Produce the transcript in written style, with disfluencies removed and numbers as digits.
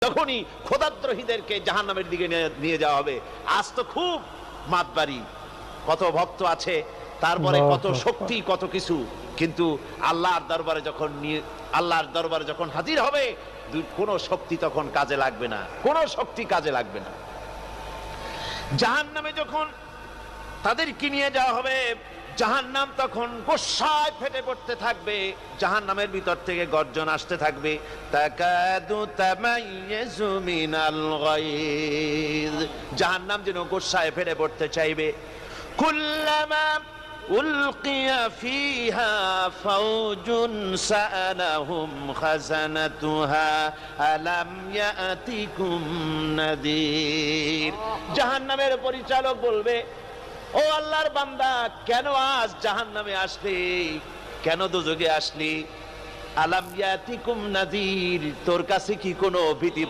যখনই খোদাদ্রোহীদেরকে জাহান্নামের দিকে নিয়ে যাওয়া হবে। আজ তো খুব মাতবাড়ি, কত ভক্ত আছে, তারপরে কত শক্তি, কত কিছু, কিন্তু আল্লাহর দরবারে যখন হাজির হবে কোনো শক্তি তখন কাজে লাগবে না, কোনো শক্তি কাজে লাগবে না। জাহান্নামে যখন তাদেরকে নিয়ে যাওয়া হবে, জাহান্নাম তখন গোসায় ফেটে পড়তে থাকবে, জাহান্নামের ভিতর থেকে গর্জন আসতে থাকবে, তাকাদু তামাইয়াজু মিনাল গায়জ। জাহান্নাম যেন গোসায় ফেটে পড়তে চাইবে। কুল্লামা উলকিয়া ফিহা ফাওজুন সাআলাহুম খাজানাতুহা আলাম ইয়াতিকুম নাদির। জাহান্নামের পরিচালক বলবে, ও আল্লাহর বান্দা, কেন আজ জাহান্নামে আসলি, কেন দোজখে আসলি? আলাম ইয়াতিকুম নাদির, তোর কাছে কি কোনো ভীতি